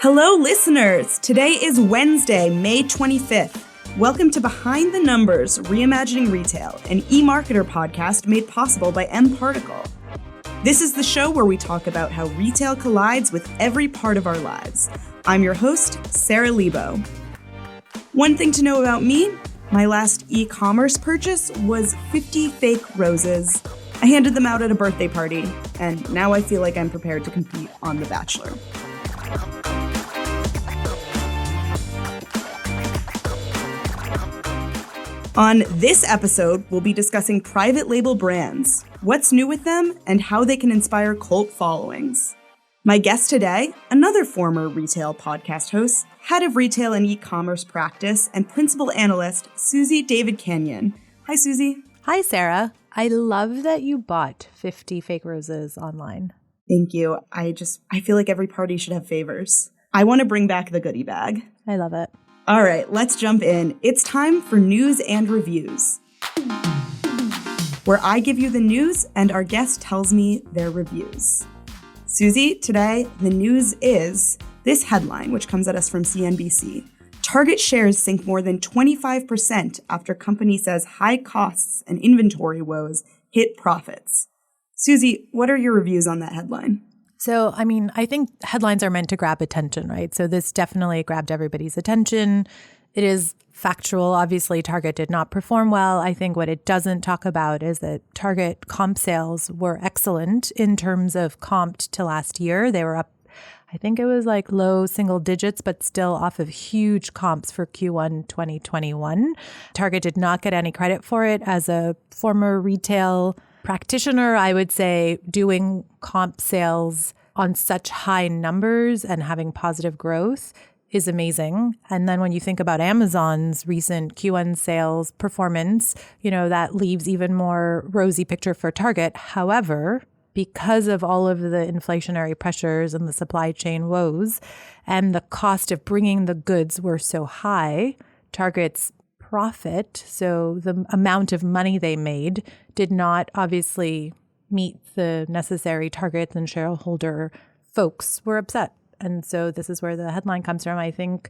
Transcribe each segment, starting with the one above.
Hello, listeners! Today is Wednesday, May 25th. Welcome to Behind the Numbers, Reimagining Retail, an e-marketer podcast made possible by mParticle. This is the show where we talk about how retail collides with every part of our lives. I'm your host, Sara Lebow. One thing to know about me, my last e-commerce purchase was 50 fake roses. I handed them out at a birthday party, and now I feel like I'm prepared to compete on The Bachelor. On this episode, we'll be discussing private label brands, what's new with them, and how they can inspire cult followings. My guest today, another former retail podcast host, head of retail and e-commerce practice, and principal analyst, Suzy Davidkhanian. Hi, Suzy. Hi, Sarah. I love that you bought 50 fake roses online. Thank you. I feel like every party should have favors. I want to bring back the goodie bag. I love it. All right, let's jump in. It's time for news and reviews, where I give you the news and our guest tells me their reviews. Suzy, today the news is this headline, which comes at us from CNBC. Target shares sink more than 25% after company says high costs and inventory woes hit profits. Suzy, what are your reviews on that headline? So, I think headlines are meant to grab attention, right? So this definitely grabbed everybody's attention. It is factual. Obviously, Target did not perform well. I think what it doesn't talk about is that Target comp sales were excellent in terms of comped to last year. They were up, I think it was like low single digits, but still off of huge comps for Q1 2021. Target did not get any credit for it. As a former retail practitioner, I would say doing comp sales on such high numbers and having positive growth is amazing. And then when you think about Amazon's recent Q1 sales performance, that leaves even more rosy picture for Target. However, because of all of the inflationary pressures and the supply chain woes and the cost of bringing the goods were so high, Target's profit, so the amount of money they made, did not obviously meet the necessary targets, and shareholder folks were upset. And so this is where the headline comes from. I think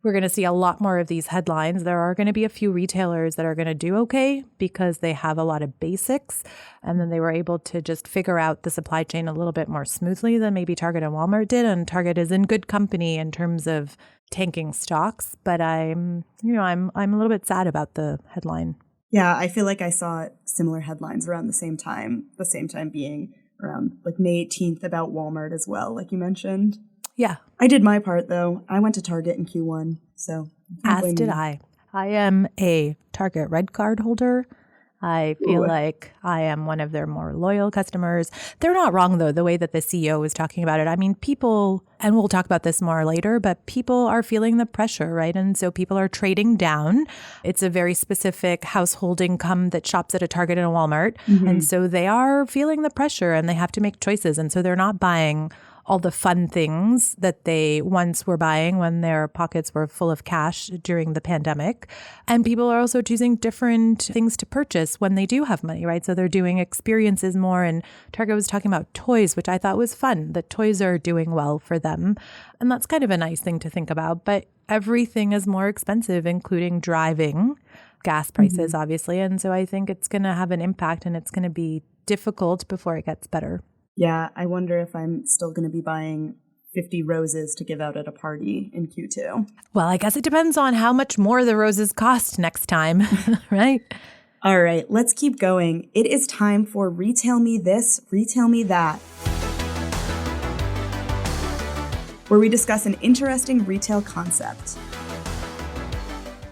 we're going to see a lot more of these headlines. There are going to be a few retailers that are going to do okay because they have a lot of basics, and then they were able to just figure out the supply chain a little bit more smoothly than maybe Target and Walmart did. And Target is in good company in terms of tanking stocks, but I'm a little bit sad about the headline. Yeah, I feel like I saw similar headlines around the same time being around like May 18th about Walmart as well, like you mentioned. Yeah. I did my part, though. I went to Target in Q1, so. As did I. I am a Target Red Card holder. I feel like I am one of their more loyal customers. They're not wrong, though, the way that the CEO was talking about it. People, and we'll talk about this more later, but people are feeling the pressure, right? And so people are trading down. It's a very specific household income that shops at a Target and a Walmart. Mm-hmm. And so they are feeling the pressure and they have to make choices. And so they're not buying all the fun things that they once were buying when their pockets were full of cash during the pandemic. And people are also choosing different things to purchase when they do have money, right? So they're doing experiences more. And Target was talking about toys, which I thought was fun, that toys are doing well for them. And that's kind of a nice thing to think about. But everything is more expensive, including driving, gas prices, obviously. And so I think it's going to have an impact and it's going to be difficult before it gets better. Yeah, I wonder if I'm still going to be buying 50 roses to give out at a party in Q2. Well, I guess it depends on how much more the roses cost next time, right? All right, let's keep going. It is time for Retail Me This, Retail Me That, where we discuss an interesting retail concept.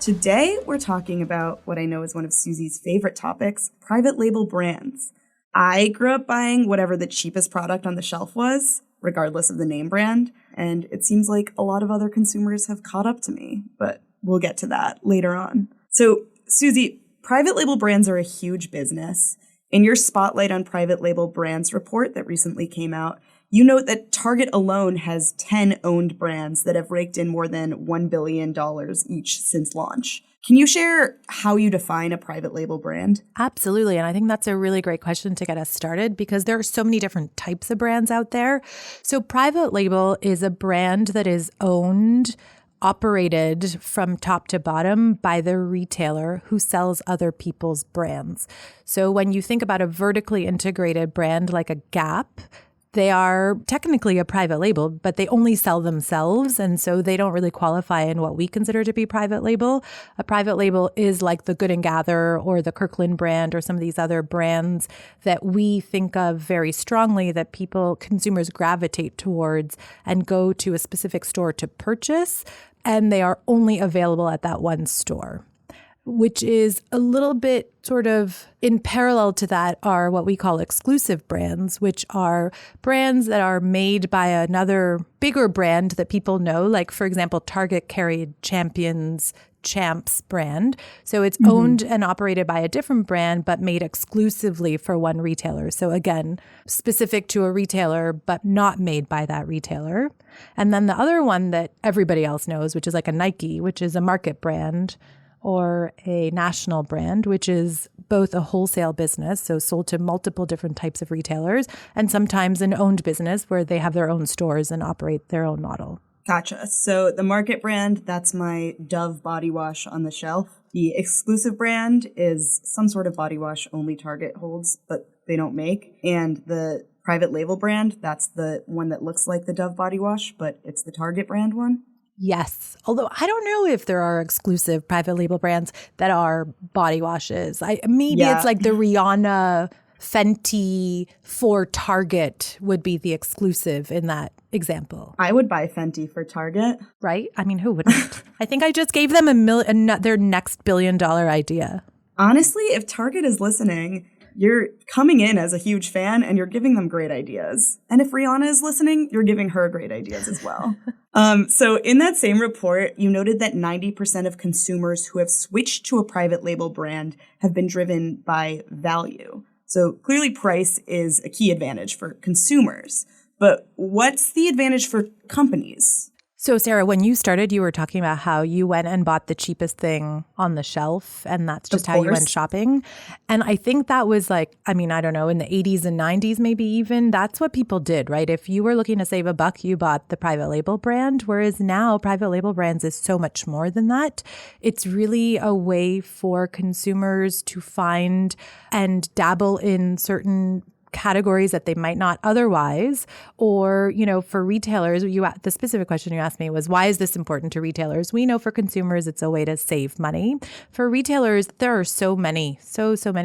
Today, we're talking about what I know is one of Suzy's favorite topics, private label brands. I grew up buying whatever the cheapest product on the shelf was, regardless of the name brand, and it seems like a lot of other consumers have caught up to me, but we'll get to that later on. So, Suzy, private label brands are a huge business. In your Spotlight on Private Label Brands report that recently came out, you note that Target alone has 10 owned brands that have raked in more than $1 billion each since launch. Can you share how you define a private label brand? Absolutely. And I think that's a really great question to get us started because there are so many different types of brands out there. So private label is a brand that is owned, operated from top to bottom by the retailer who sells other people's brands. So when you think about a vertically integrated brand like a Gap, they are technically a private label, but they only sell themselves. And so they don't really qualify in what we consider to be private label. A private label is like the Good & Gather or the Kirkland brand or some of these other brands that we think of very strongly that consumers gravitate towards and go to a specific store to purchase. And they are only available at that one store, which is a little bit sort of in parallel to that are what we call exclusive brands, which are brands that are made by another bigger brand that people know. Like, for example, Target carried Champs brand. So it's owned and operated by a different brand, but made exclusively for one retailer. So again, specific to a retailer, but not made by that retailer. And then the other one that everybody else knows, which is like a Nike, which is a market brand, or a national brand, which is both a wholesale business, so sold to multiple different types of retailers, and sometimes an owned business where they have their own stores and operate their own model. Gotcha. So the market brand, that's my Dove body wash on the shelf. The exclusive brand is some sort of body wash only Target holds, but they don't make. And the private label brand, that's the one that looks like the Dove body wash, but it's the Target brand one. Yes. Although I don't know if there are exclusive private label brands that are body washes. It's like the Rihanna Fenty for Target would be the exclusive in that example. I would buy Fenty for Target. Right? I mean, who wouldn't? I think I just gave them their next $1 billion idea. Honestly, if Target is listening, you're coming in as a huge fan and you're giving them great ideas. And if Rihanna is listening, you're giving her great ideas as well. So in that same report, you noted that 90% of consumers who have switched to a private label brand have been driven by value. So clearly price is a key advantage for consumers. But what's the advantage for companies? So, Sarah, when you started, you were talking about how you went and bought the cheapest thing on the shelf, and that's just how you went shopping. And I think that was I don't know, in the 80s and 90s, maybe even, that's what people did, right? If you were looking to save a buck, you bought the private label brand, whereas now private label brands is so much more than that. It's really a way for consumers to find and dabble in certain categories that they might not otherwise, or, for retailers, the specific question you asked me was, why is this important to retailers? We know for consumers, it's a way to save money. For retailers, there are so many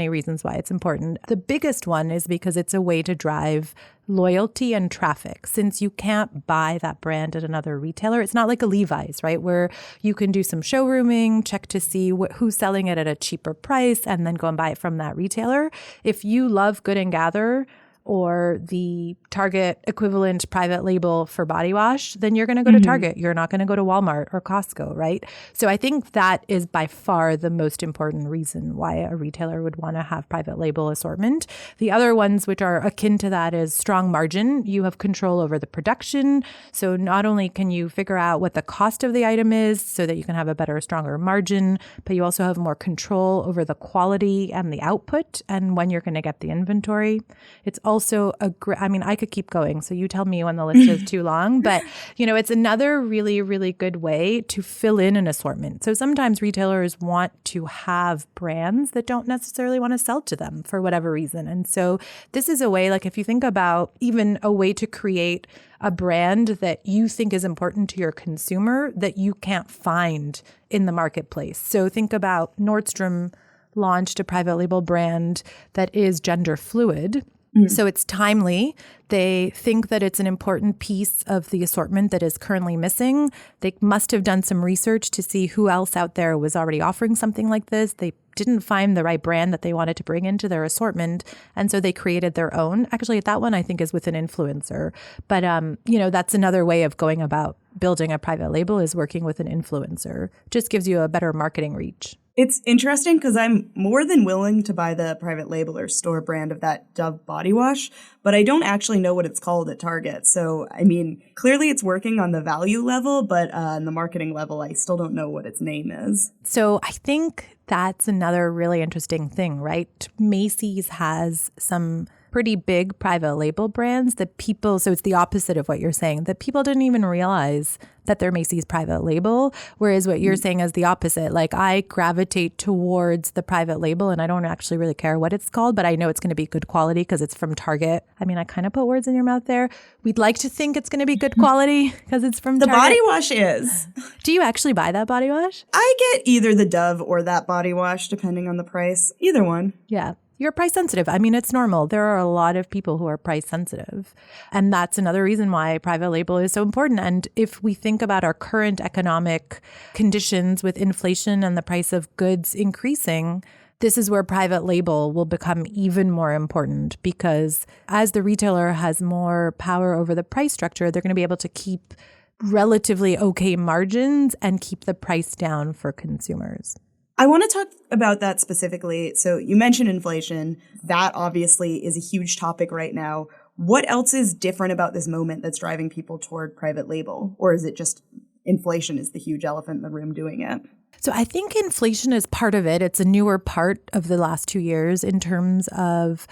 reasons why it's important. The biggest one is because it's a way to drive loyalty and traffic. Since you can't buy that brand at another retailer, it's not like a Levi's, right? Where you can do some showrooming, check to see who's selling it at a cheaper price, and then go and buy it from that retailer. If you love Good & Gather or the Target equivalent private label for body wash, then you're going to go to Target. You're not going to go to Walmart or Costco, right? So I think that is by far the most important reason why a retailer would want to have private label assortment. The other ones which are akin to that is strong margin. You have control over the production. So not only can you figure out what the cost of the item is so that you can have a better, stronger margin, but you also have more control over the quality and the output and when you're going to get the inventory. It's also I could keep going, so you tell me when the list is too long, but it's another really, really good way to fill in an assortment. So sometimes retailers want to have brands that don't necessarily want to sell to them for whatever reason. And so this is a way, like if you think about even a way to create a brand that you think is important to your consumer that you can't find in the marketplace. So think about Nordstrom launched a private label brand that is gender fluid. So it's timely. They think that it's an important piece of the assortment that is currently missing. They must have done some research to see who else out there was already offering something like this. They didn't find the right brand that they wanted to bring into their assortment. And so they created their own. Actually, that one I think is with an influencer. But, that's another way of going about building a private label is working with an influencer. Just gives you a better marketing reach. It's interesting because I'm more than willing to buy the private label or store brand of that Dove body wash, but I don't actually know what it's called at Target. So, I mean, clearly it's working on the value level, but on the marketing level, I still don't know what its name is. So I think that's another really interesting thing, right? Macy's has some pretty big private label brands that people, so it's the opposite of what you're saying, that people didn't even realize that they're Macy's private label. Whereas what you're saying is the opposite. Like I gravitate towards the private label and I don't actually really care what it's called, but I know it's going to be good quality because it's from Target. I mean, I kind of put words in your mouth there. We'd like to think it's going to be good quality because it's from Target. The body wash is. Do you actually buy that body wash? I get either the Dove or that body wash, depending on the price. Either one. Yeah. You're price sensitive. I mean, it's normal. There are a lot of people who are price sensitive. And that's another reason why private label is so important. And if we think about our current economic conditions with inflation and the price of goods increasing, this is where private label will become even more important because as the retailer has more power over the price structure, they're going to be able to keep relatively okay margins and keep the price down for consumers. I want to talk about that specifically. So you mentioned inflation. That obviously is a huge topic right now. What else is different about this moment that's driving people toward private label? Or is it just inflation is the huge elephant in the room doing it? So I think inflation is part of it. It's a newer part of the last 2 years in terms of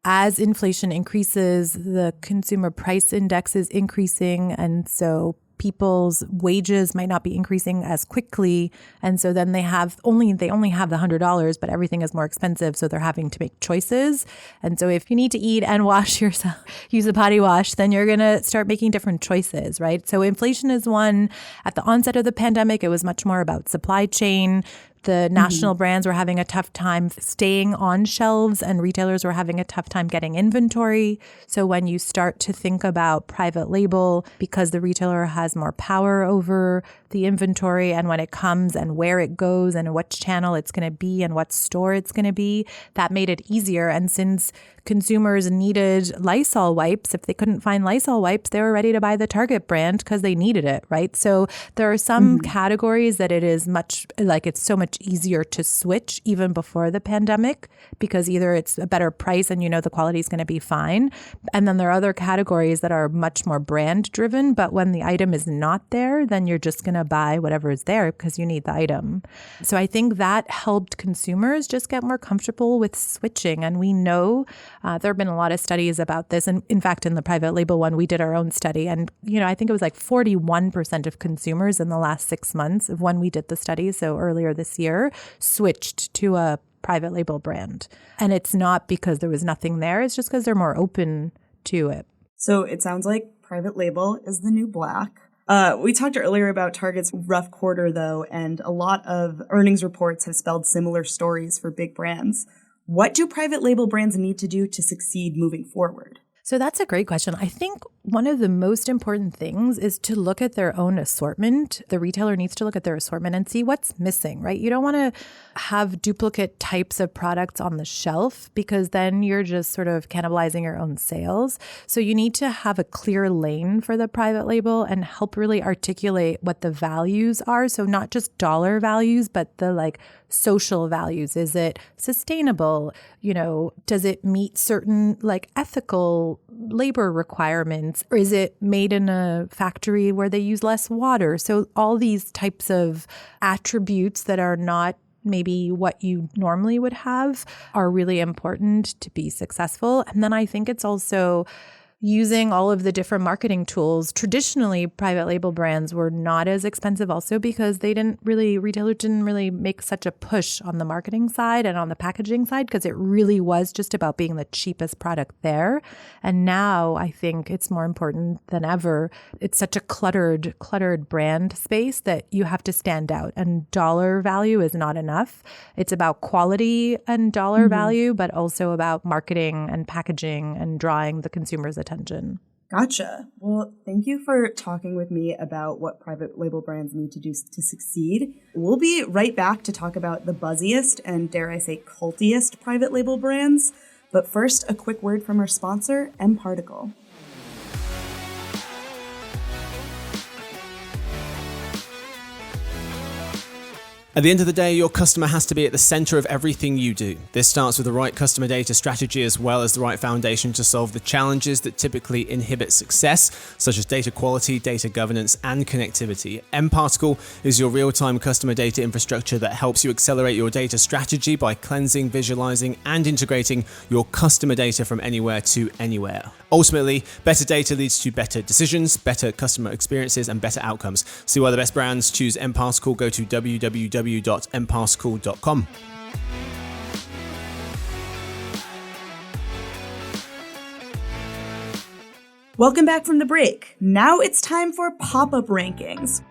as inflation increases, the consumer price index is increasing. And so people's wages might not be increasing as quickly. And so then they only have the $100, but everything is more expensive. So they're having to make choices. And so if you need to eat and wash yourself, use a body wash, then you're going to start making different choices, right? So inflation is one. At the onset of the pandemic, it was much more about supply chain. The national brands were having a tough time staying on shelves and retailers were having a tough time getting inventory. So when you start to think about private label, because the retailer has more power over the inventory and when it comes and where it goes and what channel it's going to be and what store it's going to be, that made it easier. And since consumers needed Lysol wipes, if they couldn't find Lysol wipes, they were ready to buy the Target brand because they needed it, right? So there are some categories that it is it's so much easier to switch even before the pandemic because either it's a better price and you know the quality is going to be fine. And then there are other categories that are much more brand driven, but when the item is not there, then you're just going to buy whatever is there because you need the item. So I think that helped consumers just get more comfortable with switching. And we know there have been a lot of studies about this. And in fact, in the private label one, we did our own study. And, I think it was like 41% of consumers in the last 6 months of when we did the study, so earlier this year, switched to a private label brand. And it's not because there was nothing there. It's just because they're more open to it. So it sounds like private label is the new black. We talked earlier about Target's rough quarter, though, and a lot of earnings reports have spelled similar stories for big brands. What do private label brands need to do to succeed moving forward? So that's a great question. I think one of the most important things is to look at their own assortment. The retailer needs to look at their assortment and see what's missing, right? You don't want to have duplicate types of products on the shelf because then you're just sort of cannibalizing your own sales. So you need to have a clear lane for the private label and help really articulate what the values are. So not just dollar values, but the social values. Is it sustainable? Does it meet certain ethical labor requirements? Or is it made in a factory where they use less water? So all these types of attributes that are not maybe what you normally would have are really important to be successful. And then I think it's also using all of the different marketing tools. Traditionally, private label brands were not as expensive also because retailers didn't really make such a push on the marketing side and on the packaging side because it really was just about being the cheapest product there. And now I think it's more important than ever. It's such a cluttered brand space that you have to stand out and dollar value is not enough. It's about quality and dollar value, but also about marketing and packaging and drawing the consumer's attention. Gotcha. Well, thank you for talking with me about what private label brands need to do to succeed. We'll be right back to talk about the buzziest and, dare I say, cultiest private label brands. But first, a quick word from our sponsor, mParticle. At the end of the day, your customer has to be at the center of everything you do. This starts with the right customer data strategy as well as the right foundation to solve the challenges that typically inhibit success, such as data quality, data governance, and connectivity. mParticle is your real-time customer data infrastructure that helps you accelerate your data strategy by cleansing, visualizing, and integrating your customer data from anywhere to anywhere. Ultimately, better data leads to better decisions, better customer experiences, and better outcomes. See why the best brands choose mParticle. Go to www.mparticle.com. Welcome back from the break. Now it's time for pop-up rankings,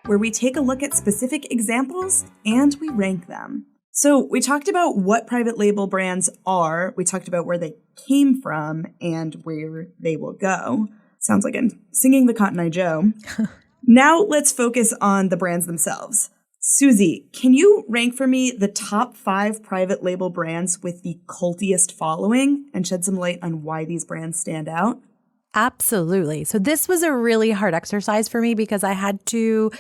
where we take a look at specific examples and we rank them. So we talked about what private label brands are, we talked about where they came from and where they will go. Sounds like I'm singing the Cotton Eye Joe. Now let's focus on the brands themselves. Suzy, can you rank for me the top 5 private label brands with the cultiest following and shed some light on why these brands stand out? Absolutely. So this was a really hard exercise for me because I had to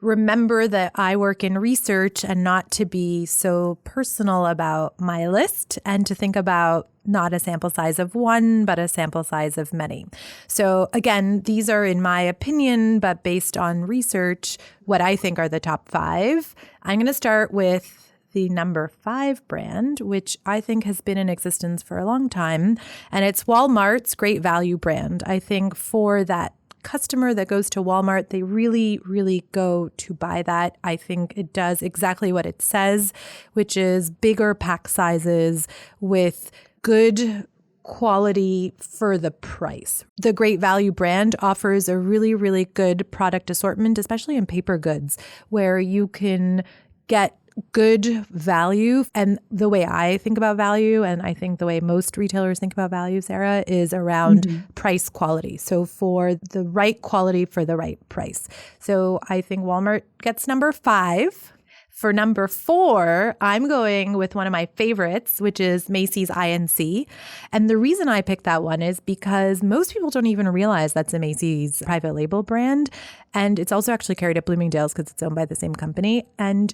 remember that I work in research and not to be so personal about my list and to think about not a sample size of one, but a sample size of many. So again, these are in my opinion, but based on research, what I think are the top 5. I'm going to start with the number 5 brand, which I think has been in existence for a long time. And it's Walmart's Great Value brand. I think for that customer that goes to Walmart, they really, really go to buy that. I think it does exactly what it says, which is bigger pack sizes with good quality for the price. The Great Value brand offers a really, really good product assortment, especially in paper goods, where you can get good value. And the way I think about value, and I think the way most retailers think about value, Sarah, is around price quality. So for the right quality for the right price. So I think Walmart gets number 5. For number 4, I'm going with one of my favorites, which is Macy's INC. And the reason I picked that one is because most people don't even realize that's a Macy's private label brand. And it's also actually carried at Bloomingdale's because it's owned by the same company. And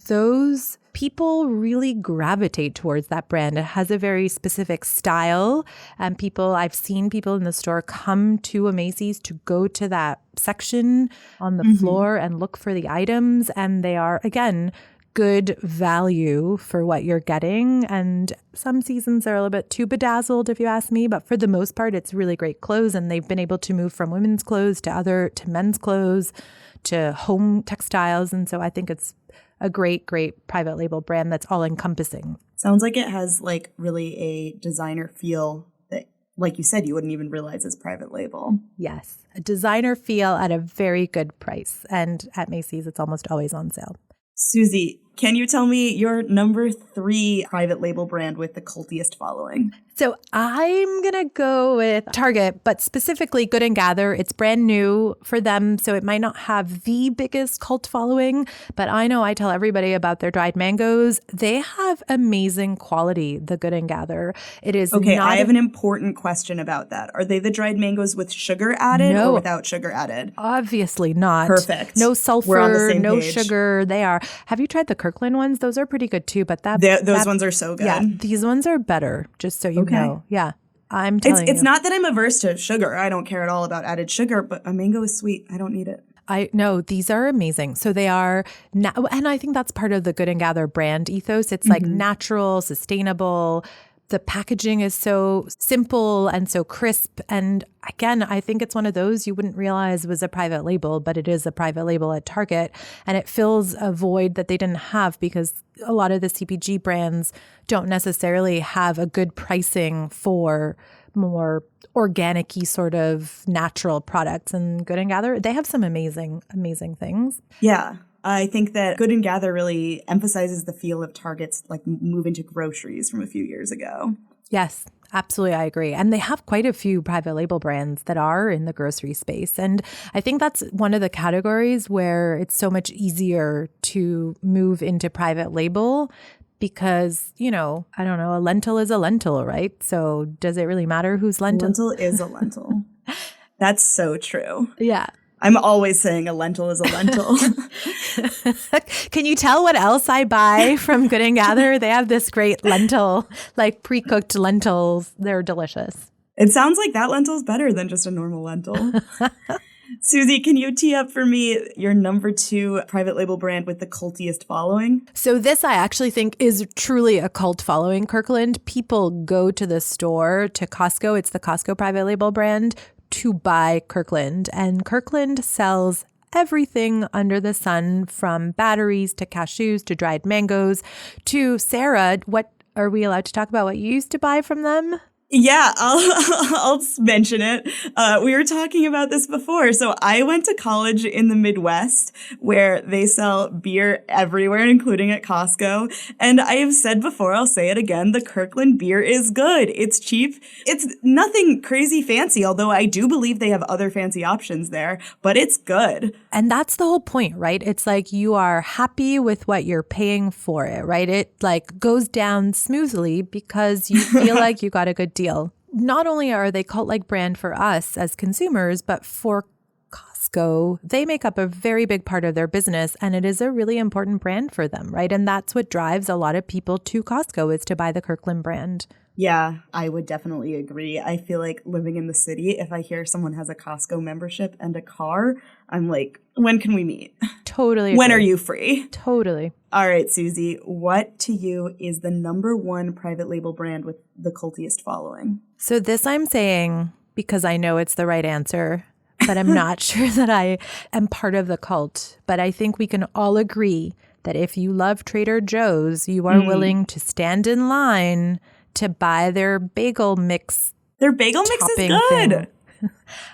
those people really gravitate towards that brand. It has a very specific style. And I've seen people in the store come to a Macy's to go to that section on the floor and look for the items. And they are, again, good value for what you're getting. And some seasons are a little bit too bedazzled, if you ask me. But for the most part, it's really great clothes. And they've been able to move from women's clothes to men's clothes to home textiles. And so I think it's a great, great private label brand that's all encompassing. Sounds like it has like really a designer feel that, like you said, you wouldn't even realize is private label. Yes, a designer feel at a very good price. And at Macy's, it's almost always on sale. Suzy, can you tell me your number 3 private label brand with the cultiest following? So I'm going to go with Target, but specifically Good & Gather. It's brand new for them, so it might not have the biggest cult following, but I know I tell everybody about their dried mangoes. They have amazing quality, the Good & Gather. It is Okay, I have an important question about that. Are they the dried mangoes with sugar added or without sugar added? Obviously not. Perfect. No sulfur, We're on the same no page. Sugar. They are. Have you tried the Kirkland ones? Those are pretty good too, but those ones are so good. Yeah, these ones are better, just so you know. Yeah. I'm telling It's not that I'm averse to sugar. I don't care at all about added sugar, but a mango is sweet. I don't need it. I know these are amazing. So they are, and I think that's part of the Good & Gather brand ethos. It's like natural, sustainable. The packaging is so simple and so crisp. And again, I think it's one of those you wouldn't realize was a private label, but it is a private label at Target. And it fills a void that they didn't have because a lot of the CPG brands don't necessarily have a good pricing for more organic-y sort of natural products. And Good & Gather, they have some amazing, amazing things. Yeah. I think that Good & Gather really emphasizes the feel of Target's like move into groceries from a few years ago. Yes, absolutely. I agree. And they have quite a few private label brands that are in the grocery space. And I think that's one of the categories where it's so much easier to move into private label because, I don't know, a lentil is a lentil, right? So does it really matter whose lentil? Lentil is a lentil. That's so true. Yeah. I'm always saying a lentil is a lentil. Can you tell what else I buy from Good & Gather? They have this great lentil, like pre-cooked lentils. They're delicious. It sounds like that lentil is better than just a normal lentil. Suzy, can you tee up for me your number 2 private label brand with the cultiest following? So this I actually think is truly a cult following, Kirkland. People go to the store, to Costco. It's the Costco private label brand, to buy Kirkland. And Kirkland sells everything under the sun, from batteries to cashews to dried mangoes to Sarah. What are we allowed to talk about? What you used to buy from them? Yeah, I'll mention it. We were talking about this before. So I went to college in the Midwest where they sell beer everywhere, including at Costco. And I have said before, I'll say it again, the Kirkland beer is good. It's cheap. It's nothing crazy fancy, although I do believe they have other fancy options there, but it's good. And that's the whole point, right? It's like you are happy with what you're paying for it, right? It like goes down smoothly because you feel like you got a good deal. Not only are they cult-like brand for us as consumers, but for Costco, they make up a very big part of their business, and it is a really important brand for them, right? And that's what drives a lot of people to Costco, is to buy the Kirkland brand. Yeah, I would definitely agree. I feel like living in the city, if I hear someone has a Costco membership and a car, I'm like, when can we meet? Totally agree. When are you free? Totally. All right, Suzy, what to you is the number 1 private label brand with the cultiest following? So this I'm saying because I know it's the right answer, but I'm not sure that I am part of the cult. But I think we can all agree that if you love Trader Joe's, you are willing to stand in line to buy their bagel mix. Their bagel mix is good.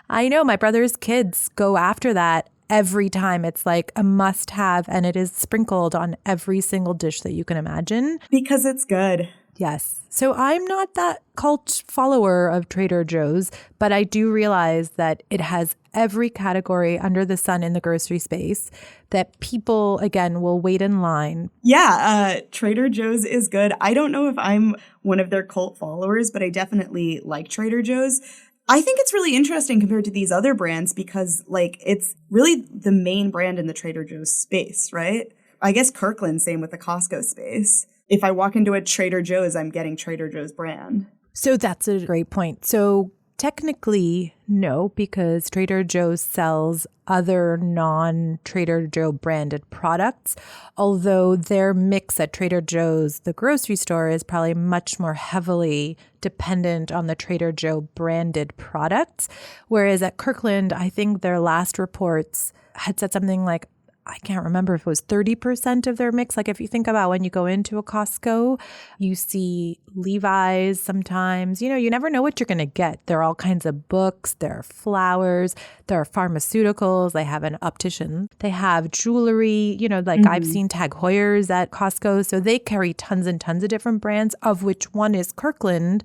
I know, my brother's kids go after that every time. It's like a must-have, and it is sprinkled on every single dish that you can imagine. Because it's good. Yes. So I'm not that cult follower of Trader Joe's, but I do realize that it has every category under the sun in the grocery space that people, again, will wait in line. Yeah, Trader Joe's is good. I don't know if I'm one of their cult followers, but I definitely like Trader Joe's. I think it's really interesting compared to these other brands because, like, it's really the main brand in the Trader Joe's space, right? I guess Kirkland, same with the Costco space. If I walk into a Trader Joe's, I'm getting Trader Joe's brand. So that's a great point. So technically, no, because Trader Joe's sells other non-Trader Joe branded products, although their mix at Trader Joe's, the grocery store, is probably much more heavily dependent on the Trader Joe branded products. Whereas at Kirkland, I think their last reports had said something like, I can't remember if it was 30% of their mix. Like if you think about when you go into a Costco, you see Levi's sometimes. You know, you never know what you're going to get. There are all kinds of books. There are flowers. There are pharmaceuticals. They have an optician. They have jewelry. You know, like I've seen Tag Heuer's at Costco. So they carry tons and tons of different brands, of which one is Kirkland.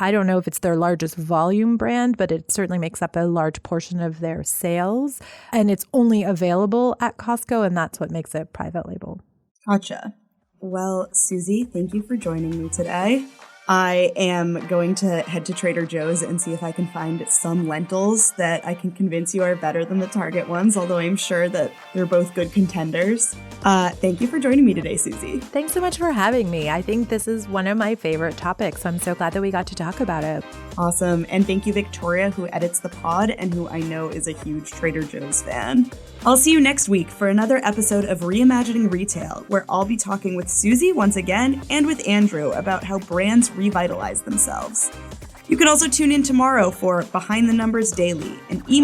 I don't know if it's their largest volume brand, but it certainly makes up a large portion of their sales. And it's only available at Costco, and that's what makes it private label. Gotcha. Well, Suzy, thank you for joining me today. I am going to head to Trader Joe's and see if I can find some lentils that I can convince you are better than the Target ones, although I'm sure that they're both good contenders. Thank you for joining me today, Suzy. Thanks so much for having me. I think this is one of my favorite topics. I'm so glad that we got to talk about it. Awesome. And thank you, Victoria, who edits the pod and who I know is a huge Trader Joe's fan. I'll see you next week for another episode of Reimagining Retail, where I'll be talking with Suzy once again and with Andrew about how brands revitalize themselves. You can also tune in tomorrow for Behind the Numbers Daily, an email